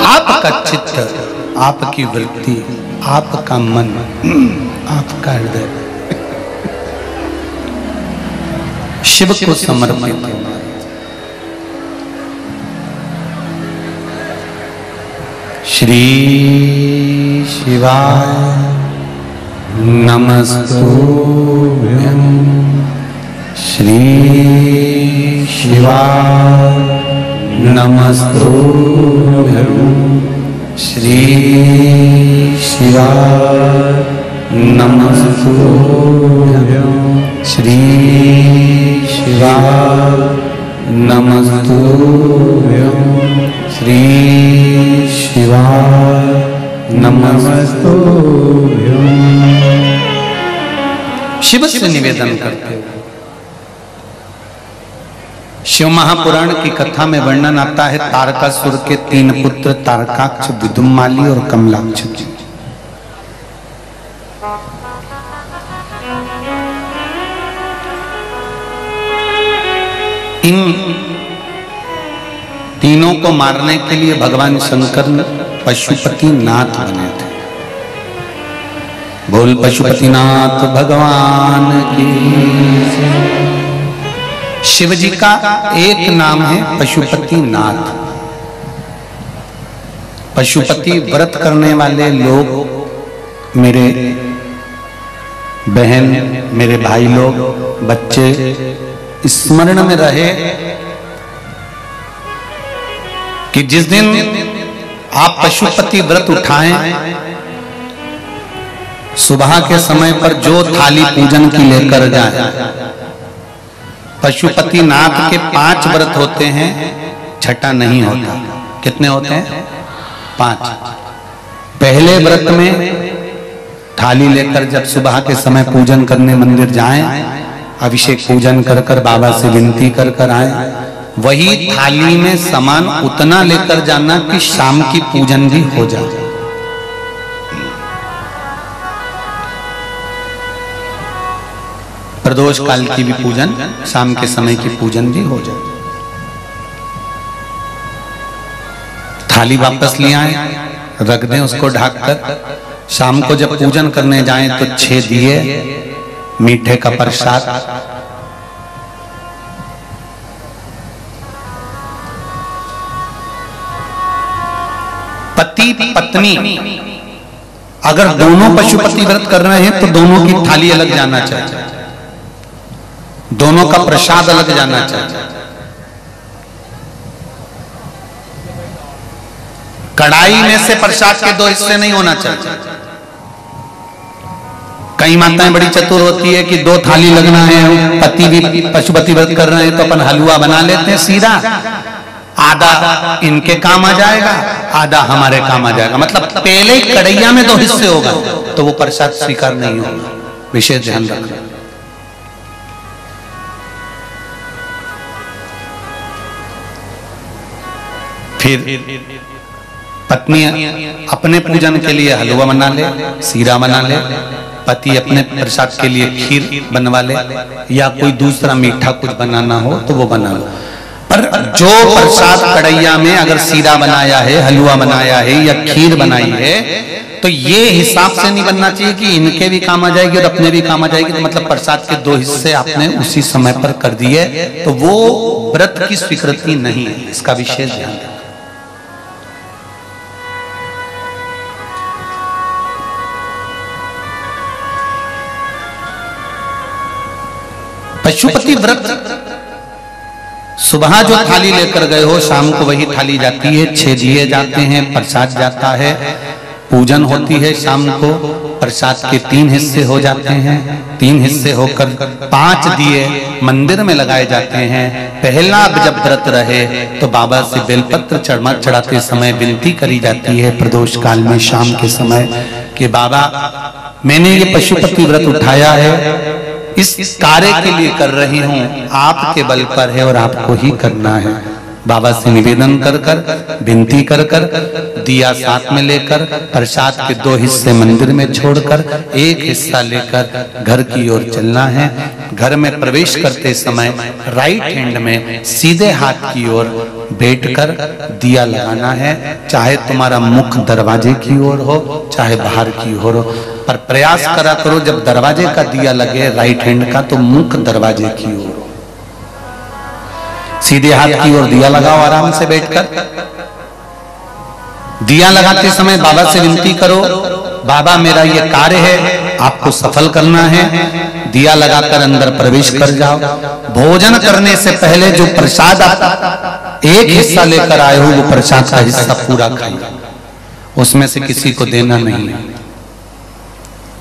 आपका चित्त, आपकी वृत्ति, आपका मन, आपका हृदय शिव को समर्पित है। श्री शिवाय नमस्तुभ्यं। श्री शिवाय नमस्तुभ्यं। श्री शिवाय नमस्तुभ्यं। श्री शिवाय नमस्तुभ्यं। श्री शिवाय नमस्तुभ्यं। शिव से निवेदन करते हैं। शिव महापुराण की कथा में वर्णन आता है तारकासुर के 3 पुत्र तारकाक्ष, विदुम्माली और कमलाक्ष जी। इन तीनों को मारने के लिए भगवान शंकर पशुपति नाथ बने थे। बोल पशुपतिनाथ भगवान की। शिव जी का एक नाम है पशुपति नाथ। पशुपति व्रत करने वाले लोग, मेरे बहन, मेरे भाई लोग, बच्चे स्मरण में रहे कि जिस दिन आप पशुपति व्रत उठाएं, सुबह के समय पर जो थाली पूजन की लेकर जाए, पशुपति नाथ के 5 व्रत होते हैं, छठा नहीं होता। कितने होते हैं? 5। पहले व्रत में थाली लेकर जब सुबह के समय पूजन करने मंदिर जाएं, अभिषेक पूजन कर कर बाबा से विनती कर कर आए, वही थाली में सामान उतना लेकर जाना कि शाम की पूजन भी हो जाए। प्रदोष काल की भी पूजन, शाम के समय की पूजन भी हो जाए। थाली वापस ले आए, रख दें उसको ढककर। शाम को जब पूजन करने जाएं तो 6 दिए, मीठे का प्रसाद, पति पत्नी अगर दोनों पशुपति व्रत कर रहे हैं तो दोनों की थाली अलग जाना चाहिए, दोनों का प्रसाद अलग जाना चाहिए। कढ़ाई में से प्रसाद के 2 हिस्से नहीं होना चाहिए। कई माताएं बड़ी चतुर होती है कि 2 थाली लगना है, पति भी पशुपति व्रत कर रहे हैं तो अपन हलवा बना लेते हैं सीधा, आधा इनके काम आ जाएगा, आधा हमारे काम आ जाएगा। मतलब पहले ही कढ़ैया में 2 हिस्से होगा तो वो प्रसाद स्वीकार नहीं होगा। विशेष ध्यान रखना। फिर पत्नी अपने पूजन के लिए हलवा बना ले, सीरा बना ले, पति अपने प्रसाद के लिए खीर बनवा ले, या कोई दूसरा मीठा कुछ बनाना हो तो वो बना लो। पर जो प्रसाद कढ़ैया में अगर सीरा बनाया है, हलवा बनाया है या खीर बनाई है, तो ये हिसाब से नहीं बनना चाहिए कि इनके भी काम आ जाएगी और अपने भी काम आ जाएगी। तो मतलब प्रसाद के 2 हिस्से आपने उसी समय पर कर दिए तो वो व्रत की स्वीकृति नहीं है। इसका विशेष ध्यान रखें। पशुपति व्रत सुबह जो थाली लेकर गए हो, शाम को वही थाली जाती है, 6 दिए जाते हैं, प्रसाद जाता है, पूजन होती है। शाम को प्रसाद के 3 हिस्से हो जाते हैं, 3 हिस्से होकर 5 दिए मंदिर में लगाए जाते हैं। पहला जब व्रत रहे तो बाबा से बेलपत्र चढ़ाते समय विनती करी जाती है प्रदोष काल में शाम के समय कि बाबा मैंने ये पशुपति व्रत उठाया है, इस कार्य के लिए कर रही हूं, आपके बल पर है और आपको ही करना है। बाबा से निवेदन कर कर, विनती कर कर, दिया साथ में लेकर प्रसाद के 2 हिस्से मंदिर में छोड़कर 1 हिस्सा लेकर घर की ओर चलना है। घर में प्रवेश करते समय राइट हैंड में सीधे हाथ की ओर बैठकर दिया लगाना है। चाहे तुम्हारा मुख दरवाजे की ओर हो, चाहे बाहर की ओर हो, पर प्रयास करा करो जब दरवाजे का दिया लगे राइट हैंड का, तो मुख दरवाजे की ओर हो। सीधे हाथ की ओर दिया लगाओ आराम से बैठकर। दिया लगाते समय बाबा से विनती करो, बाबा मेरा ये कार्य है, आपको सफल करना है। दिया लगाकर अंदर प्रवेश कर जाओ। भोजन करने से पहले जो प्रसाद आप एक हिस्सा लेकर आए हो, वो प्रसाद का हिस्सा पूरा खाइए, उसमें से किसी को देना नहीं है।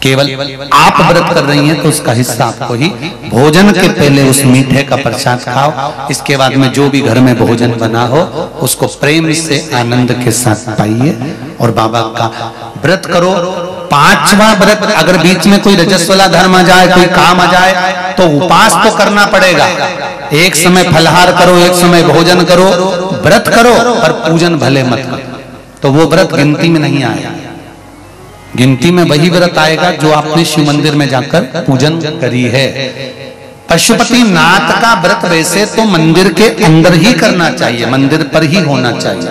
केवल आप व्रत कर रही हैं तो उसका हिस्सा आपको ही। भोजन के पहले उस मीठे का प्रसाद खाओ। इसके बाद में जो भी घर में भोजन बना हो उसको प्रेम से आनंद के साथ पाइए और बाबा का व्रत करो। 5वां व्रत अगर बीच में कोई रजस्वला धर्म आ जाए, कोई काम आ जाए, तो उपास तो करना पड़ेगा। एक समय फलहार करो, एक समय भोजन करो, व्रत करो, पर पूजन भले मत करो। तो वो व्रत गिनती में नहीं आएगा। गिनती में वही व्रत आएगा जो आपने शिव मंदिर में जाकर पूजन करी है। पशुपति नाथ का व्रत वैसे तो मंदिर के अंदर ही करना चाहिए, मंदिर पर ही होना चाहिए,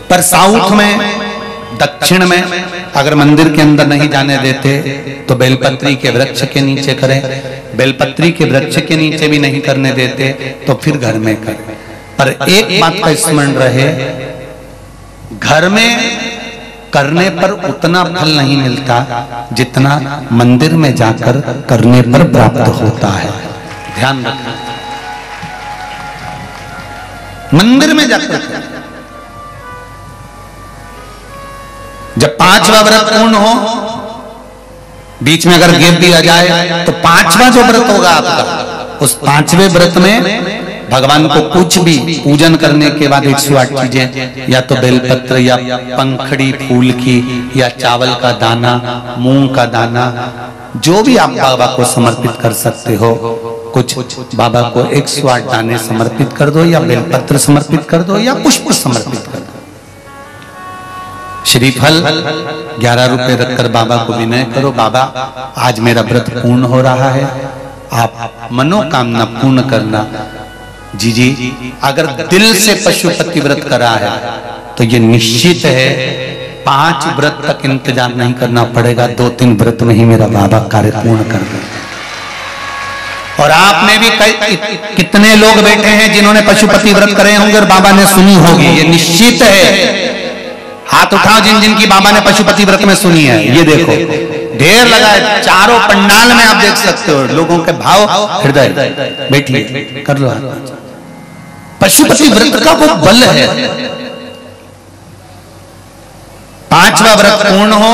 पर साउथ में, दक्षिण में अगर मंदिर के अंदर नहीं जाने देते तो बेलपत्री के वृक्ष के नीचे करें। बेलपत्री के वृक्ष के नीचे भी नहीं करने देते तो फिर घर में करें। पर एक बात का स्मरण रहे, घर में करने पर उतना फल नहीं मिलता जितना मंदिर में जाकर करने पर प्राप्त होता है। ध्यान रखना, मंदिर में जाकर जब 5वां व्रत पूर्ण हो, बीच में अगर गैप भी आ जाए तो 5वां जो व्रत होगा आपका, उस 5वें व्रत में भगवान को कुछ भी पूजन करने के बाद 108 चीजें, या तो बेलपत्र या पंखड़ी फूल की या चावल का दाना, मूंग का दाना, जो भी आप बाबा को समर्पित कर सकते हो, कुछ बाबा को 108 दाने समर्पित कर दो, या बेलपत्र समर्पित कर दो, या पुष्प समर्पित कर दो। श्रीफल 11 रुपए रखकर बाबा को विनय करो, बाबा आज मेरा व्रत पूर्ण हो रहा है, आप मनोकामना पूर्ण करना। जी अगर दिल से पशुपति व्रत करा है तो ये निश्चित है 5 व्रत तक इंतजार नहीं करना पड़ेगा, 2-3 व्रत में ही मेरा बाबा कार्य पूर्ण कर दे। और आप में भी कितने लोग बैठे हैं जिन्होंने पशुपति व्रत करे होंगे और बाबा ने सुनी होगी, ये निश्चित है। हाथ उठाओ जिन जिन की बाबा ने पशुपति व्रत में सुनी है। ये देखो ढेर लगा है, चारों पंडाल में आप देख सकते हो लोगों के भाव हृदय। बैठिए, कर लो। पशुपति व्रत का वो बल है। 5वां व्रत पूर्ण हो,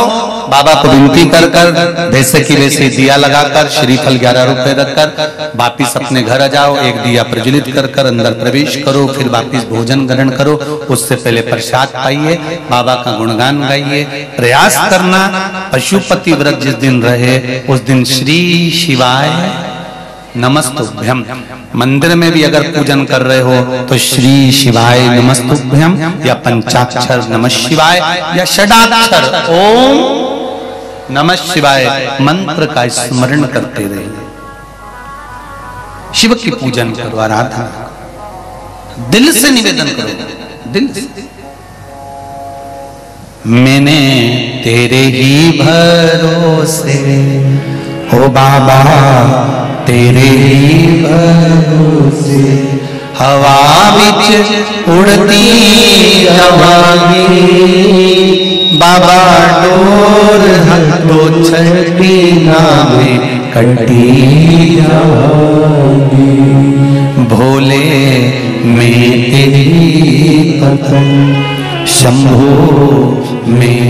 बाबा को विनती कर कर वैसे की वैसे दिया लगाकर, श्रीफल 11 रुपए रखकर वापिस अपने घर आ जाओ। एक दिया प्रज्वलित कर कर अंदर प्रवेश करो, फिर वापिस भोजन ग्रहण करो। उससे पहले प्रसाद पाइए, बाबा का गुणगान गाइए। प्रयास करना पशुपति व्रत जिस दिन रहे उस दिन श्री शिवाय नमस्तुभ्यम। मंदिर में भी अगर पूजन कर रहे हो तो श्री शिवाय नमस्तुभ्यम या पंचाक्षर नमः शिवाय या षडाक्षर ओम नमः शिवाय मंत्र का स्मरण करते रहिए। शिव की पूजन करो, आराधना दिल से निवेदन करो, दिल से। मैंने तेरे ही भरोसे हो बाबा, तेरे ही भरोसे हवा बिच उड़ती जवानी, बाबा डोर हथो छठी नामे कटी जवानी। भोले में तेरी पतन, शंभो में